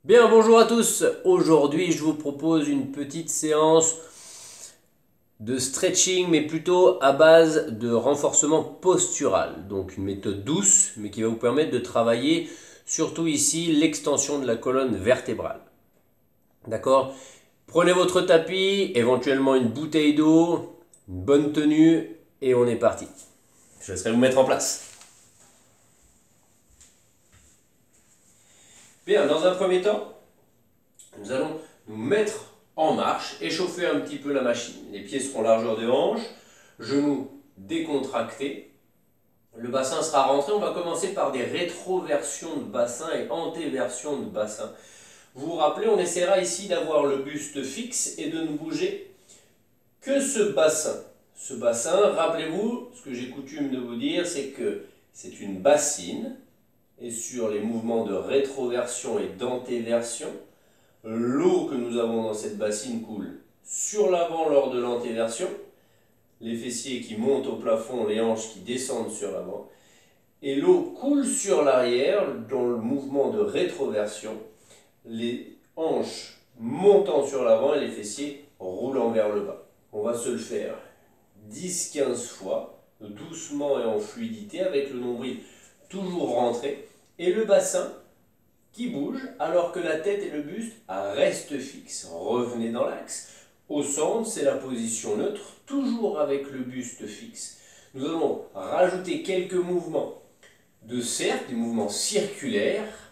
Bien, bonjour à tous. Aujourd'hui, je vous propose une petite séance de stretching, mais plutôt à base de renforcement postural. Donc une méthode douce, mais qui va vous permettre de travailler surtout ici l'extension de la colonne vertébrale. D'accord? Prenez votre tapis, éventuellement une bouteille d'eau, une bonne tenue, et on est parti. Je laisserai vous mettre en place. Bien, dans un premier temps, nous allons nous mettre en marche, échauffer un petit peu la machine. Les pieds seront largeur de hanche, genoux décontractés. Le bassin sera rentré. On va commencer par des rétroversions de bassin et antéversions de bassin. Vous vous rappelez, on essaiera ici d'avoir le buste fixe et de ne bouger que ce bassin. Ce bassin, rappelez-vous, ce que j'ai coutume de vous dire, c'est que c'est une bassine. Et sur les mouvements de rétroversion et d'antéversion, l'eau que nous avons dans cette bassine coule sur l'avant lors de l'antéversion, les fessiers qui montent au plafond, les hanches qui descendent sur l'avant, et l'eau coule sur l'arrière dans le mouvement de rétroversion, les hanches montant sur l'avant et les fessiers roulant vers le bas. On va se le faire 10-15 fois, doucement et en fluidité, avec le nombril toujours rentré, et le bassin qui bouge alors que la tête et le buste restent fixes. Revenez dans l'axe. Au centre, c'est la position neutre, toujours avec le buste fixe. Nous allons rajouter quelques mouvements de cercle, des mouvements circulaires.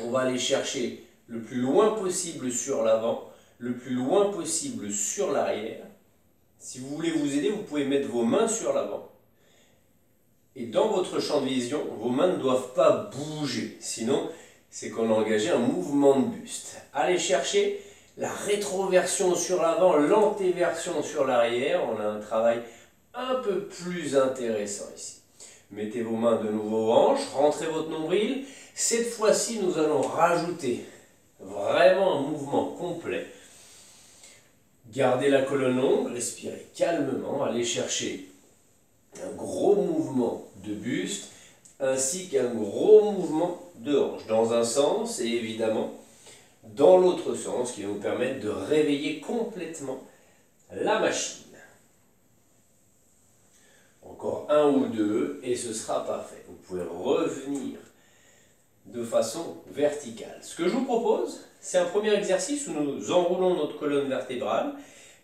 On va aller chercher le plus loin possible sur l'avant, le plus loin possible sur l'arrière. Si vous voulez vous aider, vous pouvez mettre vos mains sur l'avant. Et dans votre champ de vision, vos mains ne doivent pas bouger, sinon c'est qu'on a engagé un mouvement de buste. Allez chercher la rétroversion sur l'avant, l'antéversion sur l'arrière. On a un travail un peu plus intéressant ici. Mettez vos mains de nouveau aux hanches, rentrez votre nombril. Cette fois-ci, nous allons rajouter vraiment un mouvement complet. Gardez la colonne longue, respirez calmement, allez chercher un gros mouvement de buste ainsi qu'un gros mouvement de hanche dans un sens et évidemment dans l'autre sens qui va vous permettre de réveiller complètement la machine. Encore un ou deux et ce sera parfait. Vous pouvez revenir de façon verticale. Ce que je vous propose, c'est un premier exercice où nous enroulons notre colonne vertébrale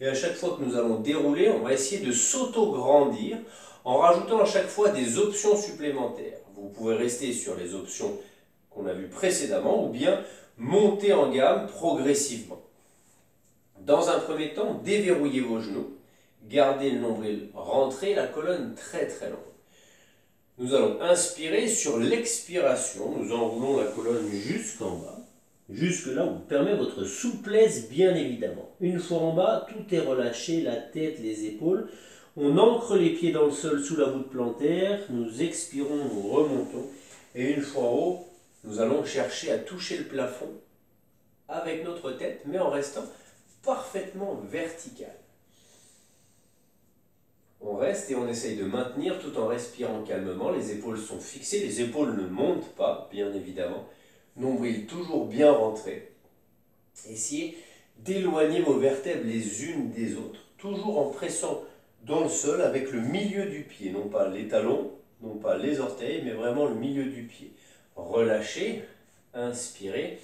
et à chaque fois que nous allons dérouler, on va essayer de s'auto-grandir en rajoutant à chaque fois des options supplémentaires. Vous pouvez rester sur les options qu'on a vues précédemment ou bien monter en gamme progressivement. Dans un premier temps, déverrouillez vos genoux, gardez le nombril rentré, la colonne très très longue. Nous allons inspirer, sur l'expiration, nous enroulons la colonne jusqu'en bas, jusque là où permet votre souplesse bien évidemment. Une fois en bas, tout est relâché, la tête, les épaules. On ancre les pieds dans le sol sous la voûte plantaire, nous expirons, nous remontons, et une fois en haut, nous allons chercher à toucher le plafond avec notre tête, mais en restant parfaitement vertical. On reste et on essaye de maintenir tout en respirant calmement. Les épaules sont fixées, les épaules ne montent pas, bien évidemment. Nombril toujours bien rentré. Essayez d'éloigner vos vertèbres les unes des autres, toujours en pressant dans le sol avec le milieu du pied, non pas les talons, non pas les orteils, mais vraiment le milieu du pied. Relâchez, inspirez.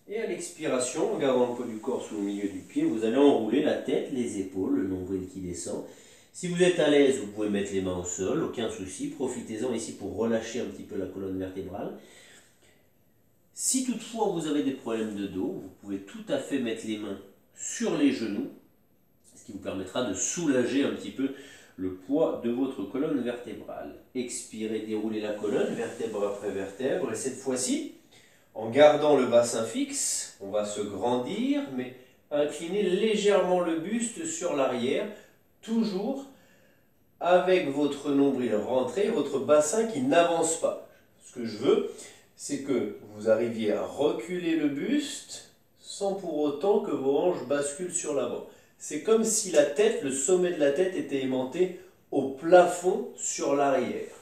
Et à l'expiration, en gardant le poids du corps sous le milieu du pied, vous allez enrouler la tête, les épaules, le nombril qui descend. Si vous êtes à l'aise, vous pouvez mettre les mains au sol, aucun souci. Profitez-en ici pour relâcher un petit peu la colonne vertébrale. Si toutefois vous avez des problèmes de dos, vous pouvez tout à fait mettre les mains sur les genoux, ce qui vous permettra de soulager un petit peu le poids de votre colonne vertébrale. Expirez, déroulez la colonne, vertèbre après vertèbre, et cette fois-ci, en gardant le bassin fixe, on va se grandir, mais incliner légèrement le buste sur l'arrière, toujours avec votre nombril rentré, votre bassin qui n'avance pas. Ce que je veux, c'est que vous arriviez à reculer le buste sans pour autant que vos hanches basculent sur l'avant. C'est comme si la tête, le sommet de la tête était aimanté au plafond sur l'arrière.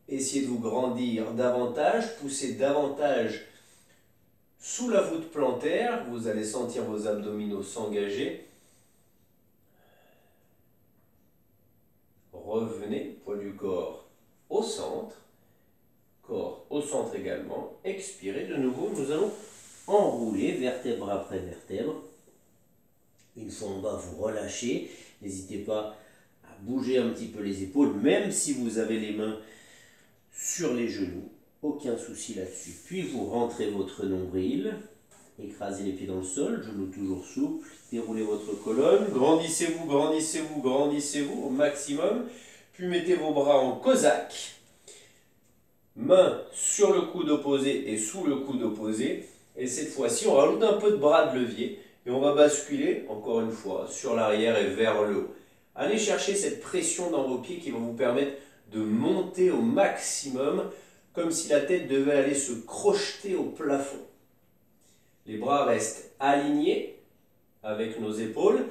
Essayez de vous grandir davantage, poussez davantage sous la voûte plantaire. Vous allez sentir vos abdominaux s'engager. Revenez, poids du corps au centre. Corps au centre également. Expirez de nouveau. Nous allons enrouler vertèbre après vertèbre. Une fois en bas, vous relâchez. N'hésitez pas à bouger un petit peu les épaules, même si vous avez les mains sur les genoux. Aucun souci là-dessus. Puis vous rentrez votre nombril. Écrasez les pieds dans le sol, genoux toujours souples. Déroulez votre colonne. Grandissez-vous, grandissez-vous, grandissez-vous au maximum. Puis mettez vos bras en cosaque. Main sur le coude opposé et sous le coude opposé. Et cette fois-ci, on rajoute un peu de bras de levier. Et on va basculer, encore une fois, sur l'arrière et vers le haut. Allez chercher cette pression dans vos pieds qui va vous permettre de monter au maximum, comme si la tête devait aller se crocheter au plafond. Les bras restent alignés avec nos épaules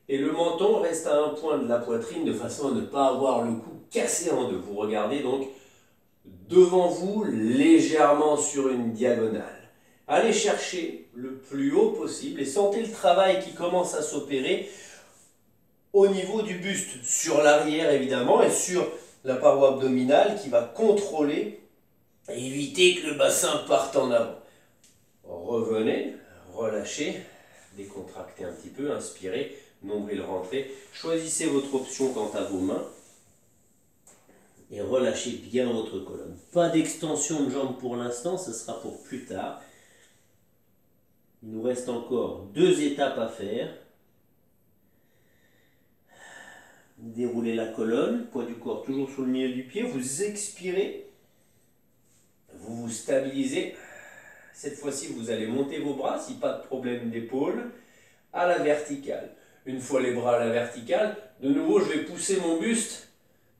et le menton reste à un point de la poitrine de façon à ne pas avoir le cou cassé en deux. Vous regardez donc devant vous, légèrement sur une diagonale. Allez chercher le plus haut possible et sentez le travail qui commence à s'opérer au niveau du buste, sur l'arrière évidemment et sur la paroi abdominale qui va contrôler et éviter que le bassin parte en avant. Revenez, relâchez, décontractez un petit peu, inspirez, nombril rentré. Choisissez votre option quant à vos mains et relâchez bien votre colonne. Pas d'extension de jambes pour l'instant, ce sera pour plus tard. Il nous reste encore 2 étapes à faire. Déroulez la colonne, poids du corps toujours sur le milieu du pied. Vous expirez, vous vous stabilisez. Cette fois-ci, vous allez monter vos bras, si pas de problème d'épaule, à la verticale. Une fois les bras à la verticale, de nouveau, je vais pousser mon buste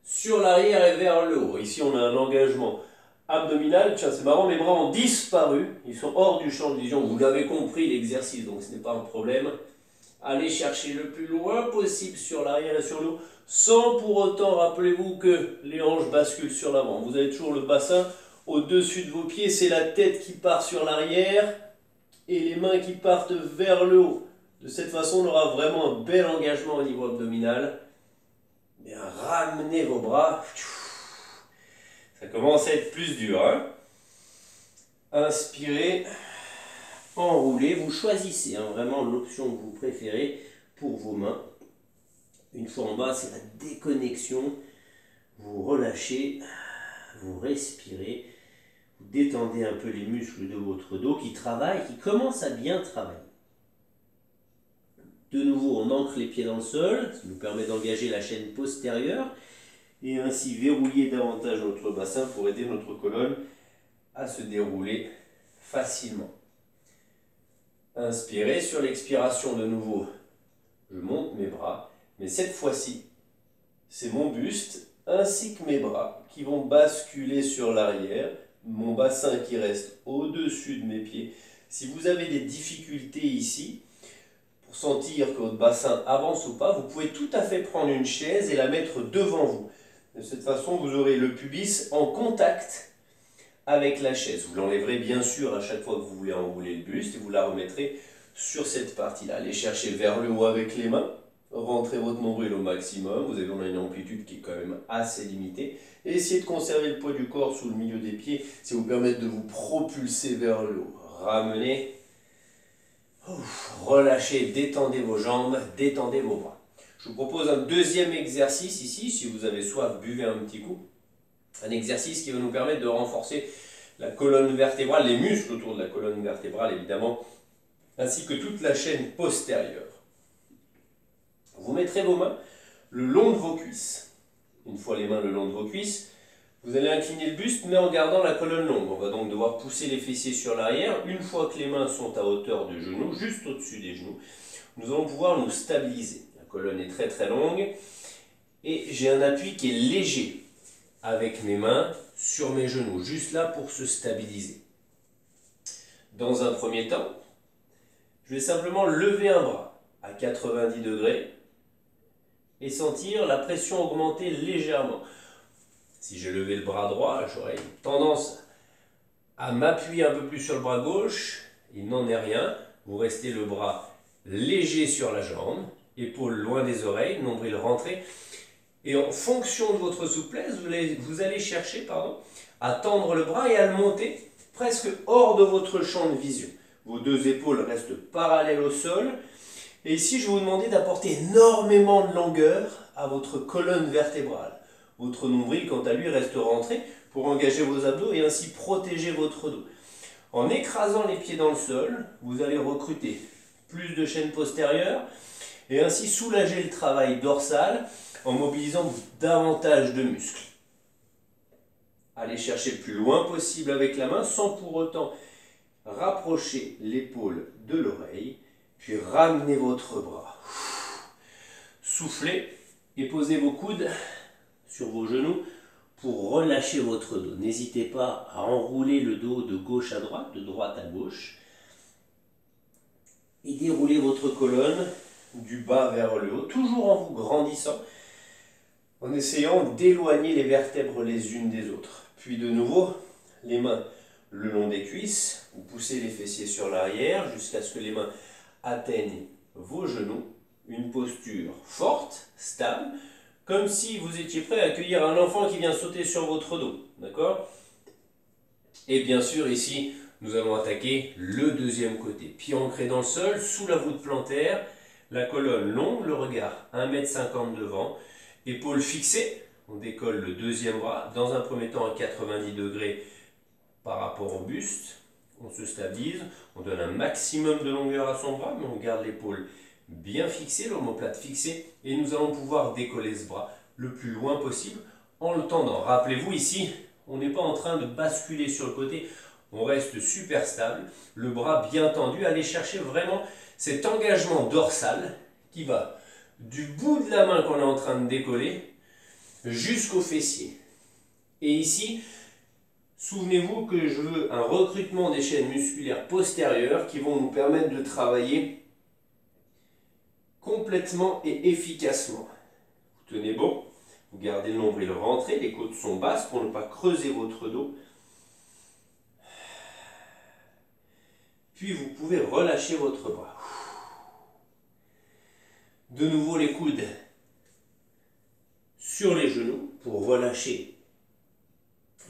sur l'arrière et vers le haut. Ici, on a un engagement abdominal. Tiens, c'est marrant, mes bras ont disparu. Ils sont hors du champ de vision. Vous l'avez compris, l'exercice, donc ce n'est pas un problème. Allez chercher le plus loin possible sur l'arrière et sur le haut, sans pour autant, rappelez-vous que les hanches basculent sur l'avant. Vous avez toujours le bassin au-dessus de vos pieds, c'est la tête qui part sur l'arrière et les mains qui partent vers le haut. De cette façon, on aura vraiment un bel engagement au niveau abdominal. Bien, ramenez vos bras. Ça commence à être plus dur, hein? Inspirez, enroulez. Vous choisissez vraiment l'option que vous préférez pour vos mains. Une fois en bas, c'est la déconnexion. Vous relâchez, vous respirez. Vous détendez un peu les muscles de votre dos qui travaillent, qui commencent à bien travailler. De nouveau, on ancre les pieds dans le sol, ça nous permet d'engager la chaîne postérieure et ainsi verrouiller davantage notre bassin pour aider notre colonne à se dérouler facilement. Inspirez, sur l'expiration de nouveau, je monte mes bras, mais cette fois-ci, c'est mon buste ainsi que mes bras qui vont basculer sur l'arrière, mon bassin qui reste au-dessus de mes pieds. Si vous avez des difficultés ici, pour sentir que votre bassin avance ou pas, vous pouvez tout à fait prendre une chaise et la mettre devant vous. De cette façon, vous aurez le pubis en contact avec la chaise. Vous l'enlèverez bien sûr à chaque fois que vous voulez enrouler le buste et vous la remettrez sur cette partie-là. Allez chercher vers le haut avec les mains. Rentrez votre nombril au maximum. Vous avez une amplitude qui est quand même assez limitée. Et essayez de conserver le poids du corps sous le milieu des pieds. Ça vous permet de vous propulser vers le haut. Ramenez. Relâchez, détendez vos jambes, détendez vos bras. Je vous propose un deuxième exercice ici. Si vous avez soif, buvez un petit coup. Un exercice qui va nous permettre de renforcer la colonne vertébrale, les muscles autour de la colonne vertébrale évidemment, ainsi que toute la chaîne postérieure. Vous mettrez vos mains le long de vos cuisses. Une fois les mains le long de vos cuisses, vous allez incliner le buste mais en gardant la colonne longue. On va donc devoir pousser les fessiers sur l'arrière. Une fois que les mains sont à hauteur de genoux, juste au-dessus des genoux, nous allons pouvoir nous stabiliser. La colonne est très très longue et j'ai un appui qui est léger avec mes mains sur mes genoux, juste là pour se stabiliser. Dans un premier temps, je vais simplement lever un bras à 90 degrés et sentir la pression augmenter légèrement. Si j'ai levé le bras droit, j'aurais tendance à m'appuyer un peu plus sur le bras gauche il n'en est rien. Vous restez le bras léger sur la jambe, épaules loin des oreilles, nombril rentré. Et en fonction de votre souplesse, vous allez chercher à tendre le bras et à le monter presque hors de votre champ de vision. Vos deux épaules restent parallèles au sol. Et ici, je vais vous demander d'apporter énormément de longueur à votre colonne vertébrale. Votre nombril, quant à lui, reste rentré pour engager vos abdos et ainsi protéger votre dos. En écrasant les pieds dans le sol, vous allez recruter plus de chaîne postérieure et ainsi soulager le travail dorsal en mobilisant davantage de muscles. Allez chercher le plus loin possible avec la main sans pour autant rapprocher l'épaule de l'oreille, puis ramenez votre bras. Soufflez et posez vos coudes sur vos genoux pour relâcher votre dos. N'hésitez pas à enrouler le dos de gauche à droite, de droite à gauche. Et déroulez votre colonne du bas vers le haut, toujours en vous grandissant, en essayant d'éloigner les vertèbres les unes des autres. Puis de nouveau, les mains le long des cuisses, vous poussez les fessiers sur l'arrière jusqu'à ce que les mains atteignent vos genoux. Une posture forte, stable, comme si vous étiez prêt à accueillir un enfant qui vient sauter sur votre dos. D'accord? Et bien sûr, ici, nous allons attaquer le deuxième côté. Pied ancré dans le sol, sous la voûte plantaire, la colonne longue, le regard 1,50 m devant, épaules fixées. On décolle le deuxième bras, dans un premier temps à 90 degrés par rapport au buste. On se stabilise, on donne un maximum de longueur à son bras, mais on garde l'épaule bien fixée, l'omoplate fixée, et nous allons pouvoir décoller ce bras le plus loin possible en le tendant. Rappelez-vous ici, on n'est pas en train de basculer sur le côté, on reste super stable, le bras bien tendu. Allez chercher vraiment cet engagement dorsal qui va du bout de la main qu'on est en train de décoller jusqu'au fessier. Et ici, souvenez-vous que je veux un recrutement des chaînes musculaires postérieures qui vont nous permettre de travailler complètement et efficacement. Vous tenez bon, vous gardez le nombril rentré, les côtes sont basses pour ne pas creuser votre dos. Puis vous pouvez relâcher votre bras. De nouveau les coudes sur les genoux pour relâcher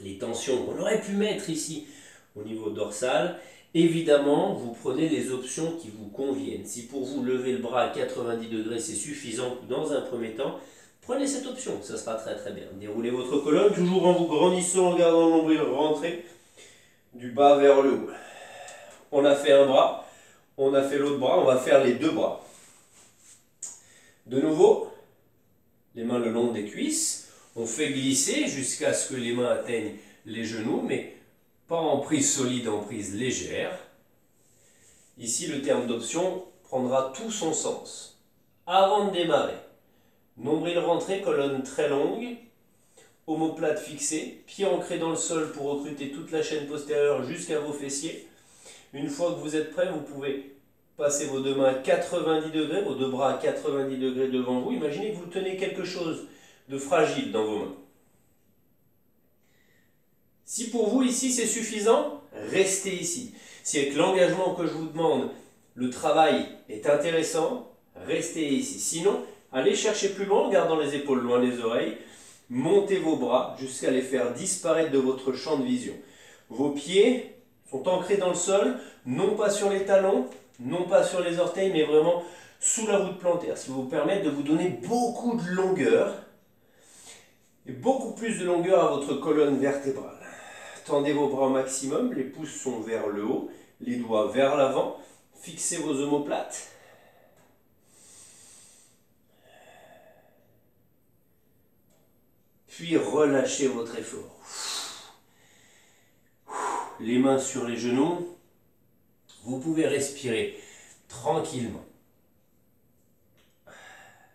les tensions qu'on aurait pu mettre ici au niveau dorsal. Évidemment, vous prenez les options qui vous conviennent. Si pour vous lever le bras à 90 degrés c'est suffisant dans un premier temps, prenez cette option, ça sera très très bien. Déroulez votre colonne, toujours en vous grandissant, en gardant le nombril rentré du bas vers le haut. On a fait un bras, on a fait l'autre bras, on va faire les deux bras. De nouveau, les mains le long des cuisses, on fait glisser jusqu'à ce que les mains atteignent les genoux, mais pas en prise solide, en prise légère. Ici, le terme d'option prendra tout son sens. Avant de démarrer, nombril rentré, colonne très longue, omoplate fixée, pied ancré dans le sol pour recruter toute la chaîne postérieure jusqu'à vos fessiers. Une fois que vous êtes prêt, vous pouvez passer vos deux mains à 90 degrés, vos deux bras à 90 degrés devant vous. Imaginez que vous tenez quelque chose de fragile dans vos mains. Si pour vous ici c'est suffisant, restez ici. Si avec l'engagement que je vous demande, le travail est intéressant, restez ici. Sinon, allez chercher plus loin en gardant les épaules loin des oreilles. Montez vos bras jusqu'à les faire disparaître de votre champ de vision. Vos pieds sont ancrés dans le sol, non pas sur les talons, non pas sur les orteils, mais vraiment sous la voûte plantaire. Ce qui va vous permettre de vous donner beaucoup de longueur et beaucoup plus de longueur à votre colonne vertébrale. Tendez vos bras au maximum, les pouces sont vers le haut, les doigts vers l'avant. Fixez vos omoplates. Puis relâchez votre effort. Les mains sur les genoux. Vous pouvez respirer tranquillement.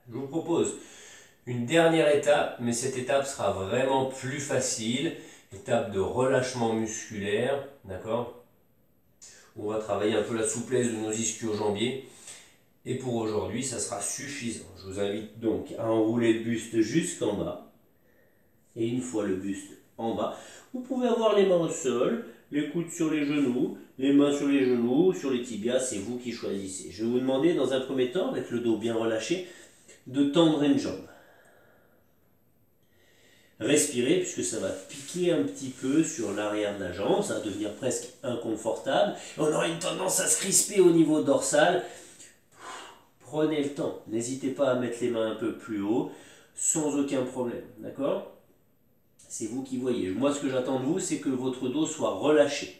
Je vous propose une dernière étape, mais cette étape sera vraiment plus facile. Étape de relâchement musculaire, d'accord? On va travailler un peu la souplesse de nos ischio-jambiers. Et pour aujourd'hui, ça sera suffisant. Je vous invite donc à enrouler le buste jusqu'en bas. Et une fois le buste en bas, vous pouvez avoir les mains au sol, les coudes sur les genoux, les mains sur les genoux, sur les tibias, c'est vous qui choisissez. Je vais vous demander dans un premier temps, avec le dos bien relâché, de tendre une jambe. Respirez puisque ça va piquer un petit peu sur l'arrière de la jambe, ça va devenir presque inconfortable. On aura une tendance à se crisper au niveau dorsal. Prenez le temps, n'hésitez pas à mettre les mains un peu plus haut, sans aucun problème, d'accord? C'est vous qui voyez. Moi, ce que j'attends de vous, c'est que votre dos soit relâché.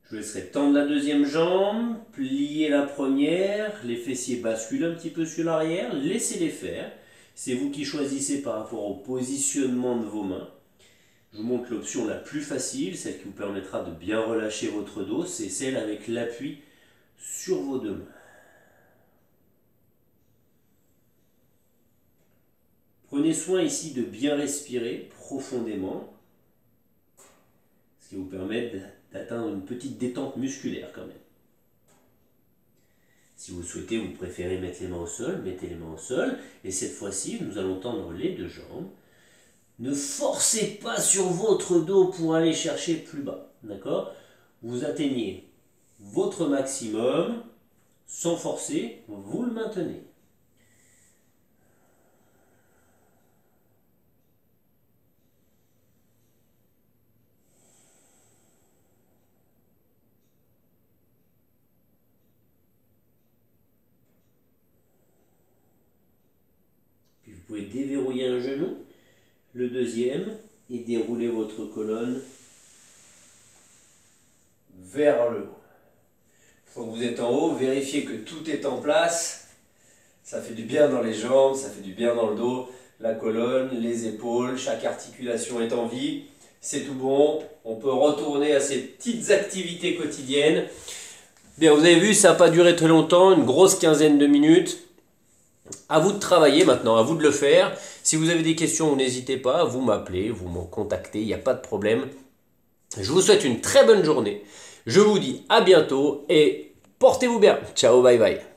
Je vous laisserai tendre la deuxième jambe, plier la première, les fessiers basculent un petit peu sur l'arrière, laissez-les faire. C'est vous qui choisissez par rapport au positionnement de vos mains. Je vous montre l'option la plus facile, celle qui vous permettra de bien relâcher votre dos, c'est celle avec l'appui sur vos deux mains. Prenez soin ici de bien respirer profondément, ce qui vous permet d'atteindre une petite détente musculaire quand même. Si vous souhaitez, vous préférez mettre les mains au sol, mettez les mains au sol. Et cette fois-ci, nous allons tendre les deux jambes. Ne forcez pas sur votre dos pour aller chercher plus bas. D'accord? Vous atteignez votre maximum sans forcer, vous le maintenez. Puis vous pouvez déverrouiller un genou, le deuxième, et dérouler votre colonne vers le haut. Quand vous êtes en haut, vérifiez que tout est en place. Ça fait du bien dans les jambes, ça fait du bien dans le dos, la colonne, les épaules, chaque articulation est en vie. C'est tout bon, on peut retourner à ces petites activités quotidiennes. Bien, vous avez vu, ça n'a pas duré très longtemps, une grosse quinzaine de minutes. À vous de travailler maintenant, à vous de le faire. Si vous avez des questions, n'hésitez pas, vous m'appelez, vous me contactez, il n'y a pas de problème. Je vous souhaite une très bonne journée. Je vous dis à bientôt et portez-vous bien. Ciao, bye bye.